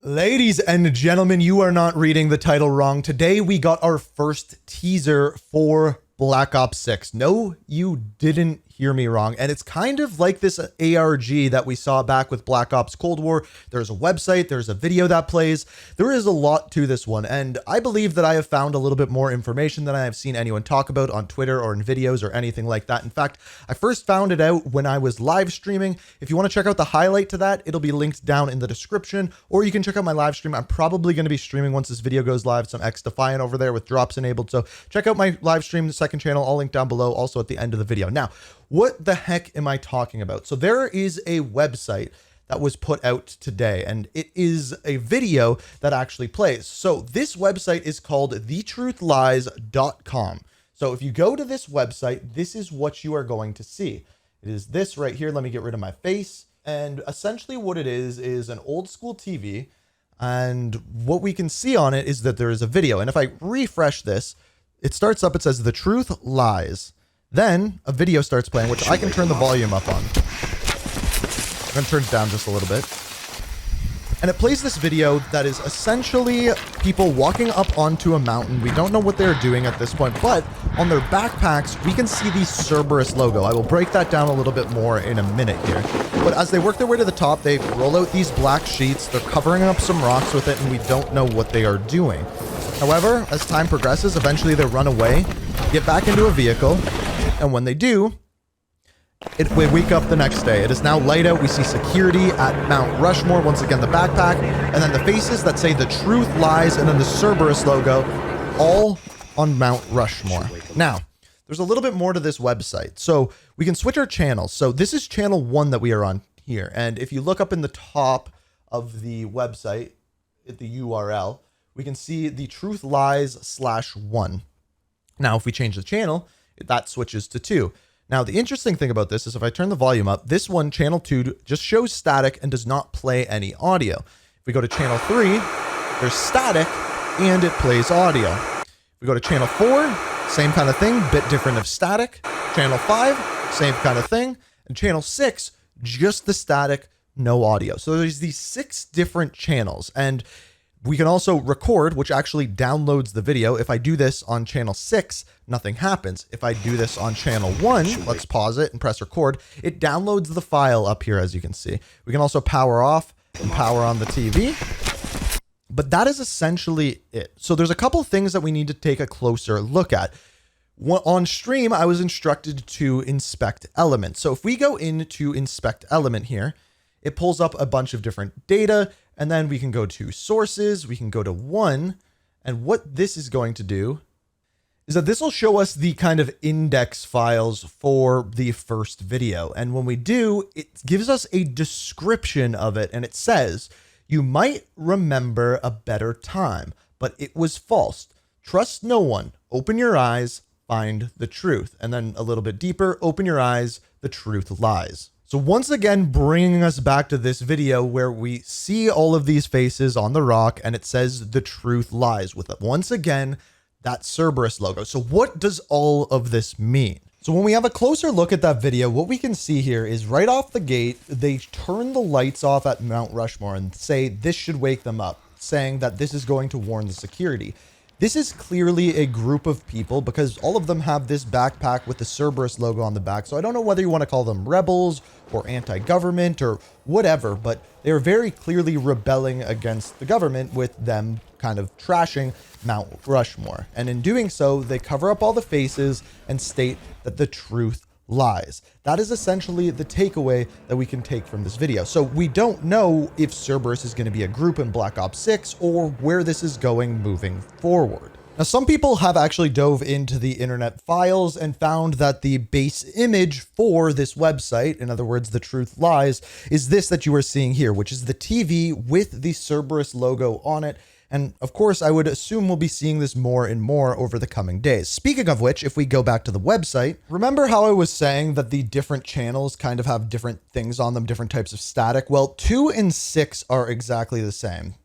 Ladies and gentlemen, you are not reading the title wrong. Today we got our first teaser for Black Ops 6. No, you didn't hear me wrong. And it's kind of like this ARG that we saw back with Black Ops Cold War. There's a website, there's a video that plays. There is a lot to this one. And I believe that I have found a little bit more information than I have seen anyone talk about on Twitter or in videos or anything like that. In fact, I first found it out when I was live streaming. If you want to check out the highlight to that, it'll be linked down in the description, or you can check out my live stream. I'm probably going to be streaming once this video goes live, some X Defiant over there with drops enabled. So check out my live stream, the second channel, I'll link down below, also at the end of the video. Now, what the heck am I talking about? So there is a website that was put out today, and it is a video that actually plays. So this website is called thetruthlies.com. So if you go to this website, this is what you are going to see. It is this right here. Let me get rid of my face. And essentially what it is an old school TV. And what we can see on it is that there is a video. And if I refresh this, it starts up, it says The Truth Lies. Then a video starts playing, which I can turn the volume up on. I'm going to turn it down just a little bit. And it plays this video that is essentially people walking up onto a mountain. We don't know what they're doing at this point, but on their backpacks, we can see the Cerberus logo. I will break that down a little bit more in a minute here. But as they work their way to the top, they roll out these black sheets. They're covering up some rocks with it, and we don't know what they are doing. However, as time progresses, eventually they run away, get back into a vehicle, and when they do, we wake up the next day. It is now light out. We see security at Mount Rushmore. Once again, the backpack, and then the faces that say The Truth Lies, and then the Cerberus logo, all on Mount Rushmore. Now, there's a little bit more to this website. So we can switch our channels. So this is channel 1 that we are on here. And if you look up in the top of the website, at the URL, we can see The Truth Lies /1. Now, if we change the channel, that switches to 2. Now, the interesting thing about this is if I turn the volume up, this one, channel 2, just shows static and does not play any audio. If we go to channel 3, there's static and it plays audio. If we go to channel 4, same kind of thing, bit different of static. Channel 5, same kind of thing. And channel 6, just the static, no audio. So there's these 6 different channels. And we can also record, which actually downloads the video. If I do this on channel 6, nothing happens. If I do this on channel 1, let's pause it and press record, it downloads the file up here, as you can see. We can also power off and power on the TV. But that is essentially it. So there's a couple things that we need to take a closer look at. On stream, I was instructed to inspect elements. So if we go into inspect element here, it pulls up a bunch of different data, and then we can go to sources, we can go to 1, and what this is going to do is that this will show us the kind of index files for the first video. And when we do, it gives us a description of it, and it says, "You might remember a better time, but it was false. Trust no one. Open your eyes, find the truth." And then a little bit deeper, "Open your eyes, the truth lies." So once again, bringing us back to this video where we see all of these faces on the rock and it says The Truth Lies with, once again, that Cerberus logo. So what does all of this mean? So when we have a closer look at that video, what we can see here is right off the gate, they turn the lights off at Mount Rushmore and say this should wake them up, saying that this is going to warn the security. This is clearly a group of people because all of them have this backpack with the Cerberus logo on the back. So I don't know whether you want to call them rebels or anti-government or whatever, but they're very clearly rebelling against the government with them kind of trashing Mount Rushmore. And in doing so, they cover up all the faces and state that the truth lies. That is essentially the takeaway that we can take from this video. So we don't know if Cerberus is going to be a group in Black Ops 6 or where this is going moving forward. Now, some people have actually dove into the internet files and found that the base image for this website, in other words, The Truth Lies, is this that you are seeing here, which is the TV with the Cerberus logo on it. And of course, I would assume we'll be seeing this more and more over the coming days. Speaking of which, if we go back to the website, remember how I was saying that the different channels kind of have different things on them, different types of static? Well, 2 and 6 are exactly the same.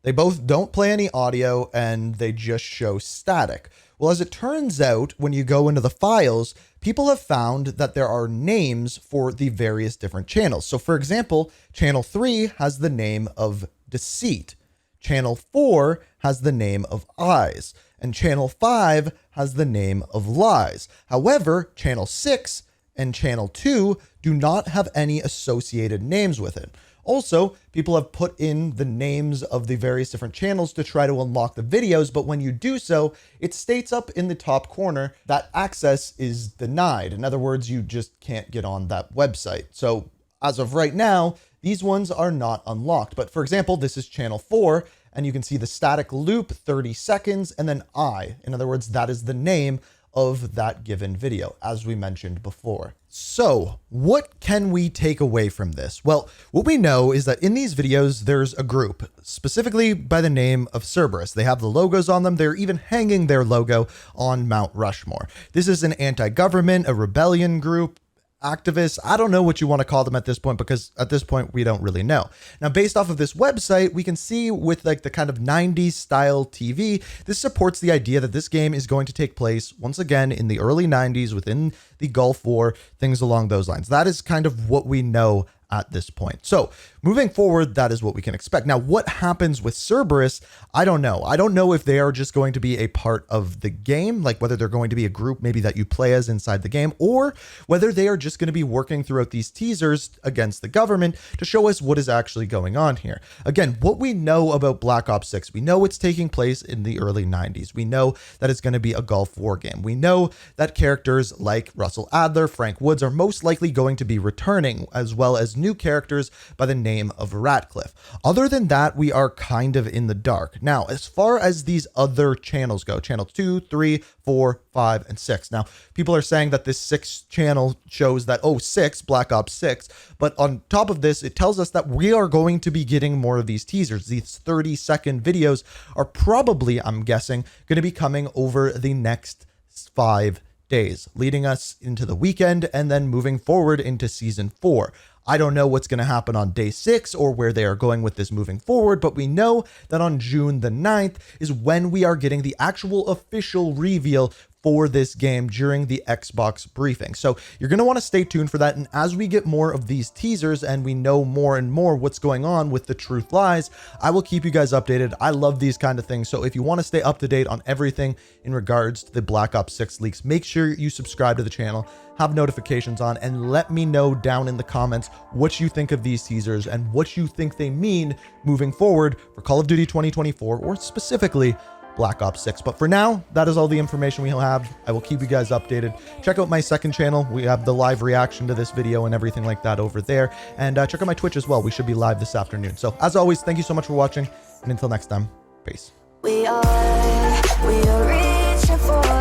They both don't play any audio and they just show static. Well, as it turns out, when you go into the files, people have found that there are names for the various different channels. So for example, channel 3 has the name of Deceit. Channel 4 has the name of Eyes, and Channel 5 has the name of Lies. However, Channel 6 and Channel 2 do not have any associated names with it. Also, people have put in the names of the various different channels to try to unlock the videos, but when you do so, it states up in the top corner that access is denied. In other words, you just can't get on that website. So as of right now, these ones are not unlocked. But for example, this is Channel 4, and you can see the static loop, 30 seconds, and then I. In other words, that is the name of that given video, as we mentioned before. So what can we take away from this? Well, what we know is that in these videos, there's a group, specifically by the name of Cerberus. They have the logos on them. They're even hanging their logo on Mount Rushmore. This is an anti-government, a rebellion group, activists. I don't know what you want to call them at this point, because at this point we don't really know. Now, based off of this website, we can see with like the kind of 90s style TV, this supports the idea that this game is going to take place once again in the early 90s within the Gulf War, things along those lines. That is kind of what we know at this point. So moving forward, that is what we can expect. Now, what happens with Cerberus? I don't know. I don't know if they are just going to be a part of the game, like whether they're going to be a group maybe that you play as inside the game, or whether they are just going to be working throughout these teasers against the government to show us what is actually going on here. Again, what we know about Black Ops 6, we know it's taking place in the early 90s. We know that it's going to be a Gulf War game. We know that characters like Russell Adler, Frank Woods are most likely going to be returning, as well as new characters by the name of Ratcliffe. Other than that, we are kind of in the dark. Now, as far as these other channels go, channel 2, 3, 4, 5, and 6. Now, people are saying that this 6th channel shows that, oh, 6, Black Ops 6. But on top of this, it tells us that we are going to be getting more of these teasers. These 30-second videos are probably, I'm guessing, going to be coming over the next 5 days, leading us into the weekend and then moving forward into season 4. I don't know what's going to happen on day 6 or where they are going with this moving forward, but we know that on June the 9th is when we are getting the actual official reveal for this game during the Xbox briefing. So you're going to want to stay tuned for that. And as we get more of these teasers and we know more and more what's going on with the Truth Lies, I will keep you guys updated. I love these kind of things. So if you want to stay up to date on everything in regards to the Black Ops 6 leaks, make sure you subscribe to the channel, have notifications on, and let me know down in the comments what you think of these teasers and what you think they mean moving forward for Call of Duty 2024, or specifically Black Ops 6. But for now, that is all the information we'll have. I will keep you guys updated. Check out my second channel. We have the live reaction to this video and everything like that over there. And check out my Twitch as well. We should be live this afternoon. So as always, thank you so much for watching. And until next time, peace. We are reaching for